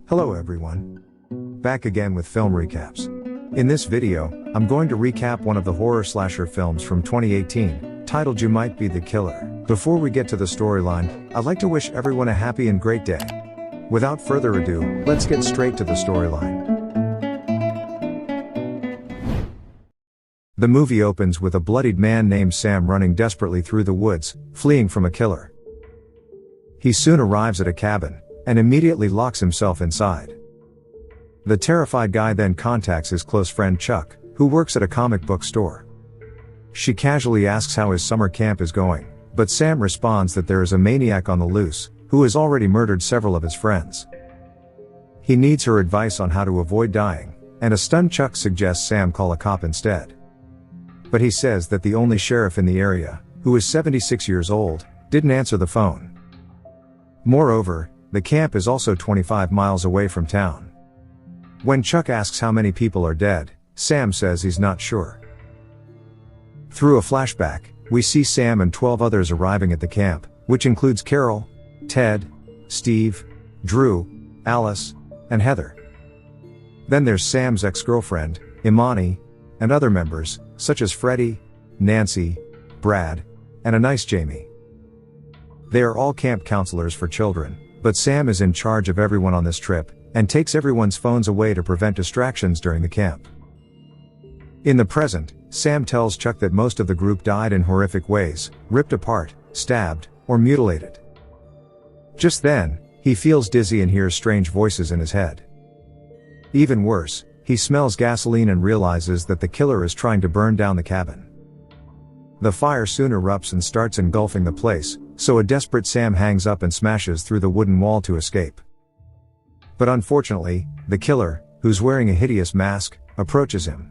Hello everyone. Back again with film recaps. In this video, I'm going to recap one of the horror slasher films from 2018, titled You Might Be the Killer. Before we get to the storyline, I'd like to wish everyone a happy and great day. Without further ado, let's get straight to the storyline. The movie opens with a bloodied man named Sam running desperately through the woods, fleeing from a killer. He soon arrives at a cabin, and immediately locks himself inside. The terrified guy then contacts his close friend Chuck, who works at a comic book store. She casually asks how his summer camp is going, but Sam responds that there is a maniac on the loose, who has already murdered several of his friends. He needs her advice on how to avoid dying, and a stunned Chuck suggests Sam call a cop instead. But he says that the only sheriff in the area, who is 76 years old, didn't answer the phone. Moreover, the camp is also 25 miles away from town. When Chuck asks how many people are dead, Sam says he's not sure. Through a flashback, we see Sam and 12 others arriving at the camp, which includes Carol, Ted, Steve, Drew, Alice, and Heather. Then there's Sam's ex-girlfriend, Imani, and other members, such as Freddie, Nancy, Brad, and a nice Jamie. They are all camp counselors for children, but Sam is in charge of everyone on this trip, and takes everyone's phones away to prevent distractions during the camp. In the present, Sam tells Chuck that most of the group died in horrific ways, ripped apart, stabbed, or mutilated. Just then, he feels dizzy and hears strange voices in his head. Even worse, he smells gasoline and realizes that the killer is trying to burn down the cabin. The fire soon erupts and starts engulfing the place, so a desperate Sam hangs up and smashes through the wooden wall to escape. But unfortunately, the killer, who's wearing a hideous mask, approaches him.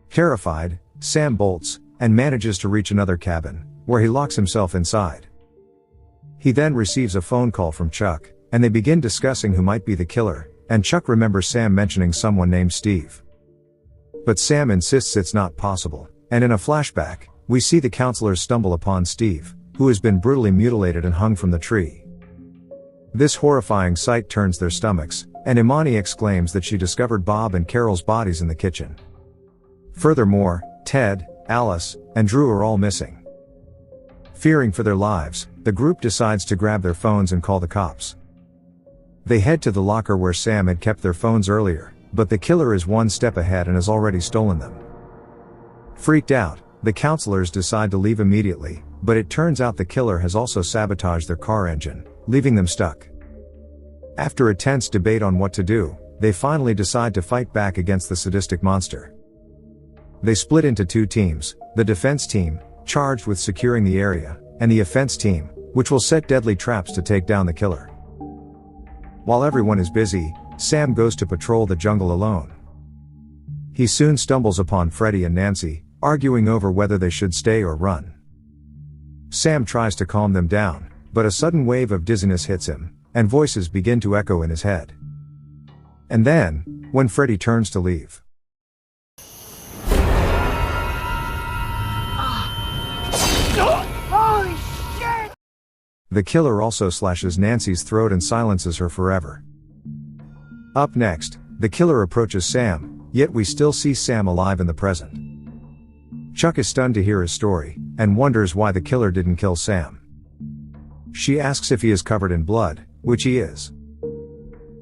Terrified, Sam bolts, and manages to reach another cabin, where he locks himself inside. He then receives a phone call from Chuck, and they begin discussing who might be the killer, and Chuck remembers Sam mentioning someone named Steve. But Sam insists it's not possible, and in a flashback, we see the counselors stumble upon Steve, who has been brutally mutilated and hung from the tree. This horrifying sight turns their stomachs, and Imani exclaims that she discovered Bob and Carol's bodies in the kitchen. Furthermore, Ted, Alice, and Drew are all missing. Fearing for their lives, the group decides to grab their phones and call the cops. They head to the locker where Sam had kept their phones earlier, but the killer is one step ahead and has already stolen them. Freaked out, the counselors decide to leave immediately, but it turns out the killer has also sabotaged their car engine, leaving them stuck. After a tense debate on what to do, they finally decide to fight back against the sadistic monster. They split into two teams, the defense team, charged with securing the area, and the offense team, which will set deadly traps to take down the killer. While everyone is busy, Sam goes to patrol the jungle alone. He soon stumbles upon Freddie and Nancy, arguing over whether they should stay or run. Sam tries to calm them down, but a sudden wave of dizziness hits him, and voices begin to echo in his head. And then, when Freddie turns to leave, Holy shit! The killer also slashes Nancy's throat and silences her forever. Up next, the killer approaches Sam, yet we still see Sam alive in the present. Chuck is stunned to hear his story, and wonders why the killer didn't kill Sam. She asks if he is covered in blood, which he is.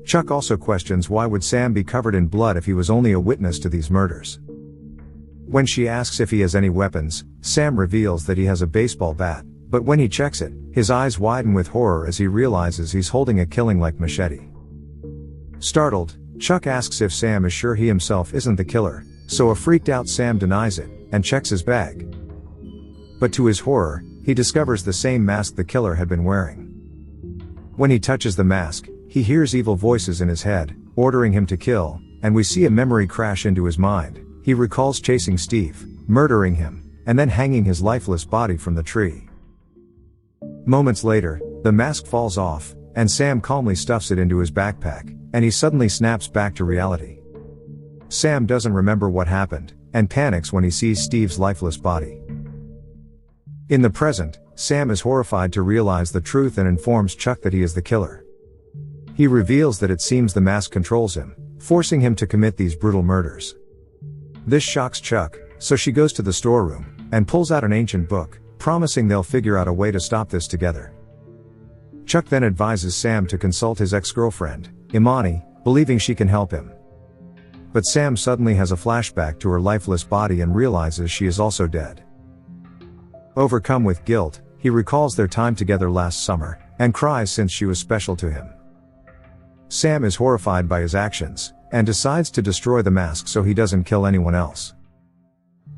Chuck also questions why would Sam be covered in blood if he was only a witness to these murders. When she asks if he has any weapons, Sam reveals that he has a baseball bat, but when he checks it, his eyes widen with horror as he realizes he's holding a killing-like machete. Startled, Chuck asks if Sam is sure he himself isn't the killer, so a freaked-out Sam denies it, and checks his bag. But to his horror, he discovers the same mask the killer had been wearing. When he touches the mask, he hears evil voices in his head, ordering him to kill, and we see a memory crash into his mind. He recalls chasing Steve, murdering him, and then hanging his lifeless body from the tree. Moments later, the mask falls off, and Sam calmly stuffs it into his backpack, and he suddenly snaps back to reality. Sam doesn't remember what happened, and panics when he sees Steve's lifeless body. In the present, Sam is horrified to realize the truth and informs Chuck that he is the killer. He reveals that it seems the mask controls him, forcing him to commit these brutal murders. This shocks Chuck, so she goes to the storeroom and pulls out an ancient book, promising they'll figure out a way to stop this together. Chuck then advises Sam to consult his ex-girlfriend, Imani, believing she can help him. But Sam suddenly has a flashback to her lifeless body and realizes she is also dead. Overcome with guilt, he recalls their time together last summer, and cries since she was special to him. Sam is horrified by his actions, and decides to destroy the mask so he doesn't kill anyone else.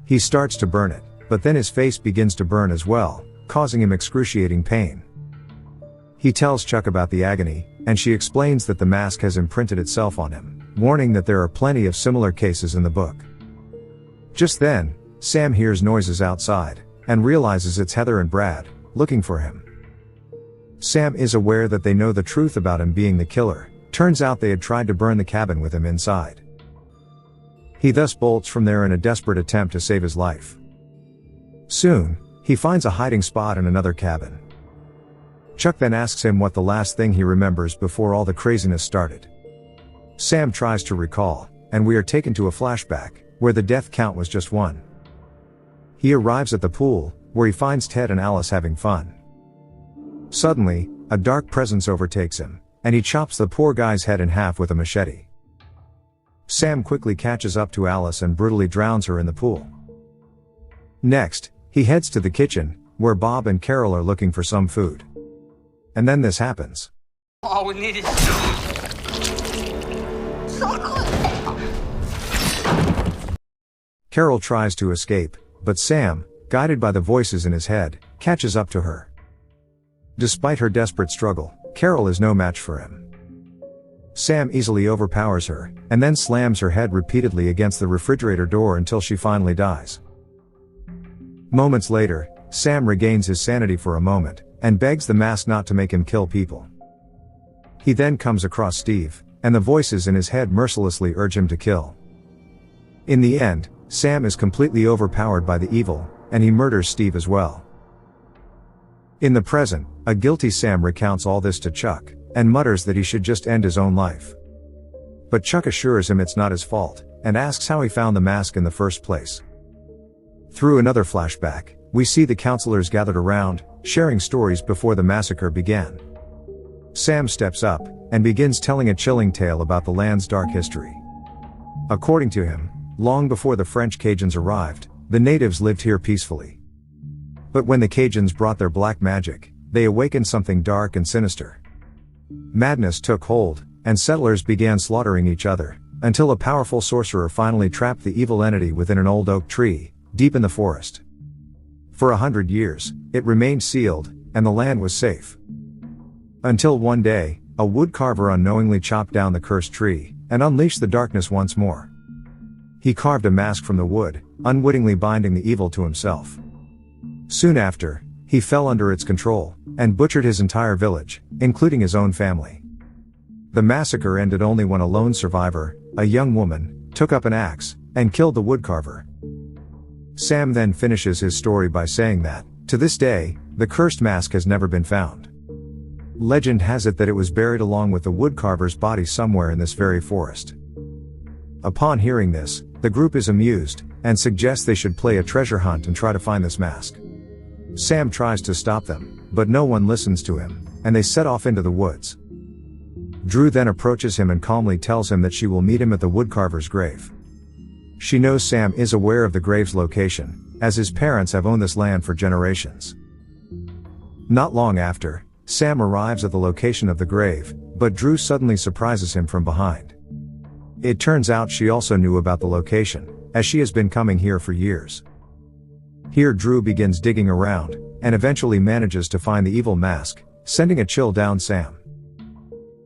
He starts to burn it, but then his face begins to burn as well, causing him excruciating pain. He tells Chuck about the agony, and she explains that the mask has imprinted itself on him, warning that there are plenty of similar cases in the book. Just then, Sam hears noises outside, and realizes it's Heather and Brad, looking for him. Sam is aware that they know the truth about him being the killer. Turns out they had tried to burn the cabin with him inside. He thus bolts from there in a desperate attempt to save his life. Soon, he finds a hiding spot in another cabin. Chuck then asks him what the last thing he remembers before all the craziness started. Sam tries to recall, and we are taken to a flashback, where the death count was just 1. He arrives at the pool, where he finds Ted and Alice having fun. Suddenly, a dark presence overtakes him, and he chops the poor guy's head in half with a machete. Sam quickly catches up to Alice and brutally drowns her in the pool. Next, he heads to the kitchen, where Bob and Carol are looking for some food. And then this happens. All we need is chocolate. Carol tries to escape, but Sam, guided by the voices in his head, catches up to her. Despite her desperate struggle, Carol is no match for him. Sam easily overpowers her, and then slams her head repeatedly against the refrigerator door until she finally dies. Moments later, Sam regains his sanity for a moment, and begs the mask not to make him kill people. He then comes across Steve, and the voices in his head mercilessly urge him to kill. In the end, Sam is completely overpowered by the evil, and he murders Steve as well. In the present, a guilty Sam recounts all this to Chuck, and mutters that he should just end his own life. But Chuck assures him it's not his fault, and asks how he found the mask in the first place. Through another flashback, we see the counselors gathered around, sharing stories before the massacre began. Sam steps up, and begins telling a chilling tale about the land's dark history. According to him, long before the French Cajuns arrived, the natives lived here peacefully. But when the Cajuns brought their black magic, they awakened something dark and sinister. Madness took hold, and settlers began slaughtering each other, until a powerful sorcerer finally trapped the evil entity within an old oak tree, deep in the forest. For 100 years, it remained sealed, and the land was safe. Until one day, a woodcarver unknowingly chopped down the cursed tree, and unleashed the darkness once more. He carved a mask from the wood, unwittingly binding the evil to himself. Soon after, he fell under its control, and butchered his entire village, including his own family. The massacre ended only when a lone survivor, a young woman, took up an axe, and killed the woodcarver. Sam then finishes his story by saying that, to this day, the cursed mask has never been found. Legend has it that it was buried along with the woodcarver's body somewhere in this very forest. Upon hearing this, the group is amused, and suggests they should play a treasure hunt and try to find this mask. Sam tries to stop them, but no one listens to him, and they set off into the woods. Drew then approaches him and calmly tells him that she will meet him at the woodcarver's grave. She knows Sam is aware of the grave's location, as his parents have owned this land for generations. Not long after, Sam arrives at the location of the grave, but Drew suddenly surprises him from behind. It turns out she also knew about the location, as she has been coming here for years. Here Drew begins digging around, and eventually manages to find the evil mask, sending a chill down Sam.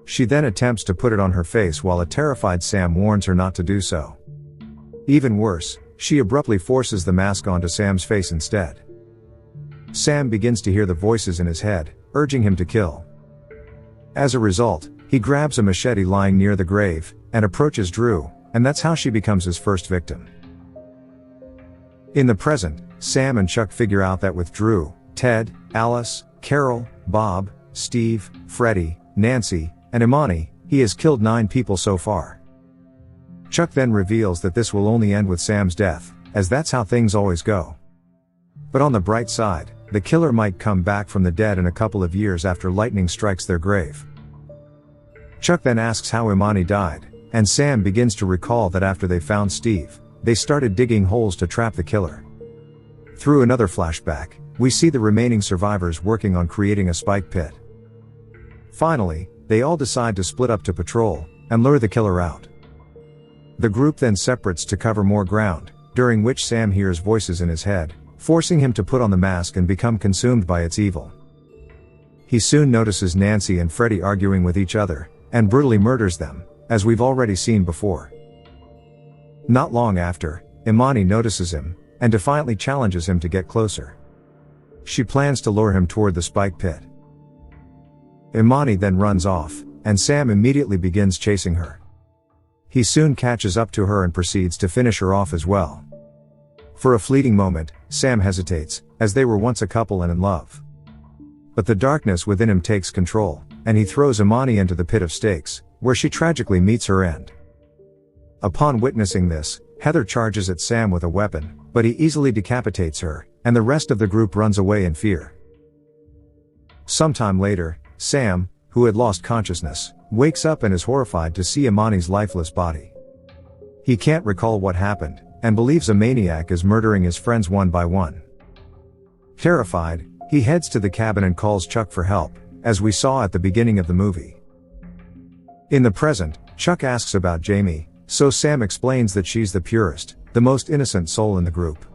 She then attempts to put it on her face while a terrified Sam warns her not to do so. Even worse, she abruptly forces the mask onto Sam's face instead. Sam begins to hear the voices in his head, urging him to kill. As a result, he grabs a machete lying near the grave, and approaches Drew, and that's how she becomes his first victim. In the present, Sam and Chuck figure out that with Drew, Ted, Alice, Carol, Bob, Steve, Freddie, Nancy, and Imani, he has killed 9 people so far. Chuck then reveals that this will only end with Sam's death, as that's how things always go. But on the bright side, the killer might come back from the dead in a couple of years after lightning strikes their grave. Chuck then asks how Imani died, and Sam begins to recall that after they found Steve, they started digging holes to trap the killer. Through another flashback, we see the remaining survivors working on creating a spike pit. Finally, they all decide to split up to patrol, and lure the killer out. The group then separates to cover more ground, during which Sam hears voices in his head, forcing him to put on the mask and become consumed by its evil. He soon notices Nancy and Freddy arguing with each other, and brutally murders them, as we've already seen before. Not long after, Imani notices him, and defiantly challenges him to get closer. She plans to lure him toward the spike pit. Imani then runs off, and Sam immediately begins chasing her. He soon catches up to her and proceeds to finish her off as well. For a fleeting moment, Sam hesitates, as they were once a couple and in love. But the darkness within him takes control, and he throws Imani into the pit of stakes, where she tragically meets her end. Upon witnessing this, Heather charges at Sam with a weapon, but he easily decapitates her, and the rest of the group runs away in fear. Sometime later, Sam, who had lost consciousness, wakes up and is horrified to see Imani's lifeless body. He can't recall what happened, and believes a maniac is murdering his friends one by one. Terrified, he heads to the cabin and calls Chuck for help, as we saw at the beginning of the movie. In the present, Chuck asks about Jamie, so Sam explains that she's the purest, the most innocent soul in the group.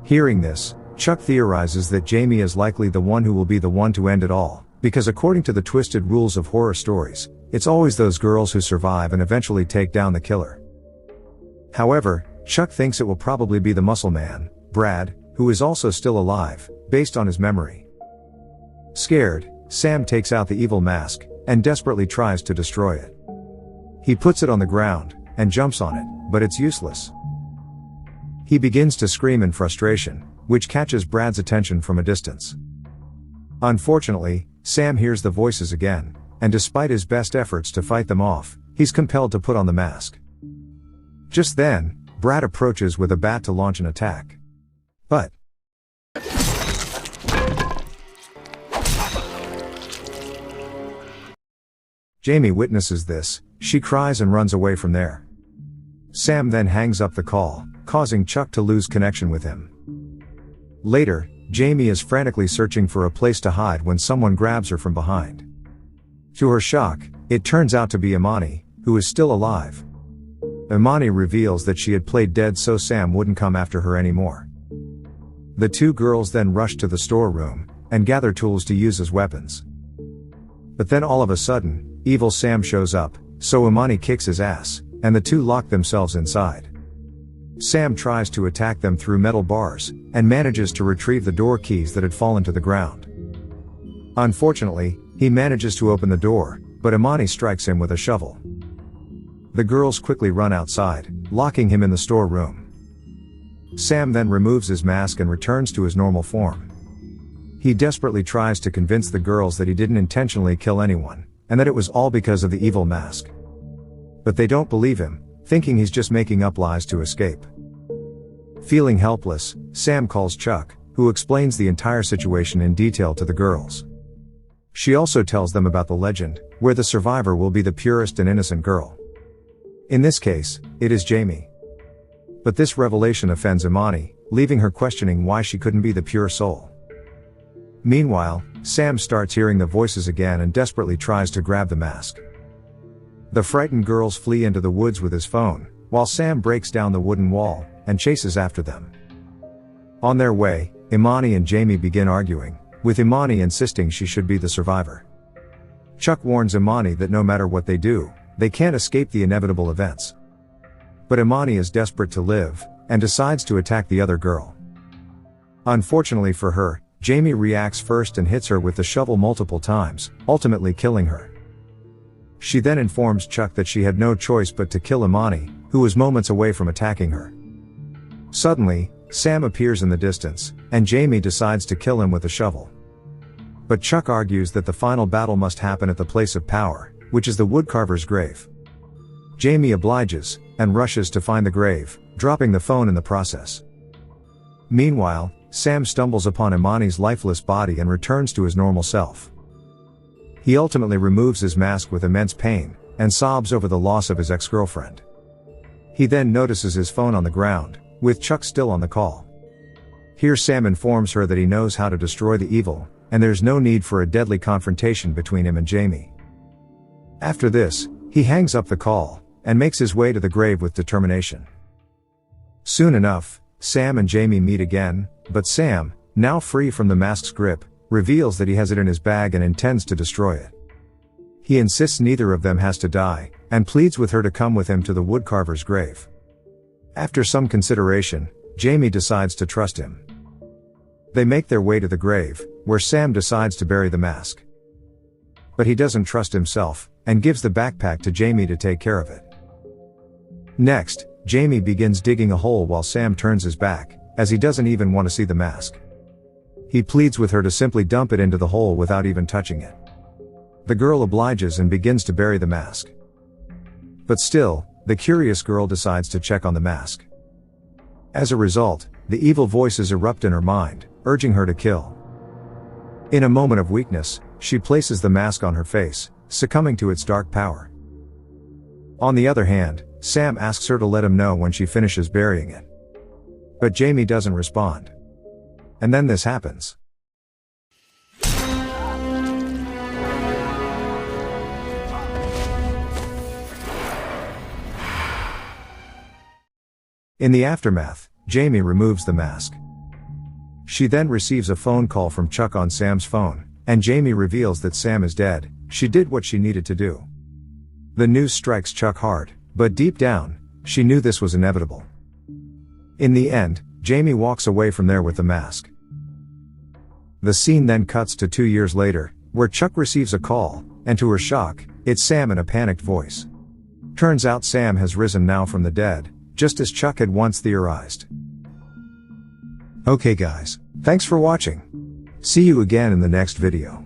Hearing this, Chuck theorizes that Jamie is likely the one who will be the one to end it all, because according to the twisted rules of horror stories, it's always those girls who survive and eventually take down the killer. However, Chuck thinks it will probably be the muscle man, Brad, who is also still alive, based on his memory. Scared, Sam takes out the evil mask, and desperately tries to destroy it. He puts it on the ground, and jumps on it, but it's useless. He begins to scream in frustration, which catches Brad's attention from a distance. Unfortunately, Sam hears the voices again, and despite his best efforts to fight them off, he's compelled to put on the mask. Just then, Brad approaches with a bat to launch an attack. But Jamie witnesses this, she cries and runs away from there. Sam then hangs up the call, causing Chuck to lose connection with him. Later, Jamie is frantically searching for a place to hide when someone grabs her from behind. To her shock, it turns out to be Imani, who is still alive. Imani reveals that she had played dead so Sam wouldn't come after her anymore. The two girls then rush to the storeroom, and gather tools to use as weapons. But then all of a sudden, evil Sam shows up, so Imani kicks his ass, and the two lock themselves inside. Sam tries to attack them through metal bars, and manages to retrieve the door keys that had fallen to the ground. Unfortunately, he manages to open the door, but Imani strikes him with a shovel. The girls quickly run outside, locking him in the storeroom. Sam then removes his mask and returns to his normal form. He desperately tries to convince the girls that he didn't intentionally kill anyone, and that it was all because of the evil mask. But they don't believe him, thinking he's just making up lies to escape. Feeling helpless, Sam calls Chuck, who explains the entire situation in detail to the girls. She also tells them about the legend, where the survivor will be the purest and innocent girl. In this case, it is Jamie. But this revelation offends Imani, leaving her questioning why she couldn't be the pure soul. Meanwhile, Sam starts hearing the voices again and desperately tries to grab the mask. The frightened girls flee into the woods with his phone, while Sam breaks down the wooden wall, and chases after them. On their way, Imani and Jamie begin arguing, with Imani insisting she should be the survivor. Chuck warns Imani that no matter what they do, they can't escape the inevitable events. But Imani is desperate to live, and decides to attack the other girl. Unfortunately for her, Jamie reacts first and hits her with the shovel multiple times, ultimately killing her. She then informs Chuck that she had no choice but to kill Imani, who was moments away from attacking her. Suddenly, Sam appears in the distance, and Jamie decides to kill him with a shovel. but Chuck argues that the final battle must happen at the place of power, which is the woodcarver's grave. Jamie obliges, and rushes to find the grave, dropping the phone in the process. Meanwhile, Sam stumbles upon Imani's lifeless body and returns to his normal self. He ultimately removes his mask with immense pain, and sobs over the loss of his ex-girlfriend. He then notices his phone on the ground, with Chuck still on the call. Here Sam informs her that he knows how to destroy the evil, and there's no need for a deadly confrontation between him and Jamie. After this, he hangs up the call, and makes his way to the grave with determination. Soon enough, Sam and Jamie meet again, but Sam, now free from the mask's grip, reveals that he has it in his bag and intends to destroy it. He insists neither of them has to die, and pleads with her to come with him to the woodcarver's grave. After some consideration, Jamie decides to trust him. They make their way to the grave, where Sam decides to bury the mask. But he doesn't trust himself, and gives the backpack to Jamie to take care of it. Next, Jamie begins digging a hole while Sam turns his back, as he doesn't even want to see the mask. He pleads with her to simply dump it into the hole without even touching it. The girl obliges and begins to bury the mask. But still, the curious girl decides to check on the mask. As a result, the evil voices erupt in her mind, urging her to kill. In a moment of weakness, she places the mask on her face, succumbing to its dark power. On the other hand, Sam asks her to let him know when she finishes burying it. But Jamie doesn't respond. And then this happens. In the aftermath, Jamie removes the mask. She then receives a phone call from Chuck on Sam's phone, and Jamie reveals that Sam is dead. She did what she needed to do. The news strikes Chuck hard, but deep down, she knew this was inevitable. In the end, Jamie walks away from there with the mask. The scene then cuts to 2 years later, where Chuck receives a call, and to her shock, it's Sam in a panicked voice. Turns out Sam has risen now from the dead, just as Chuck had once theorized. Okay guys, thanks for watching. See you again in the next video.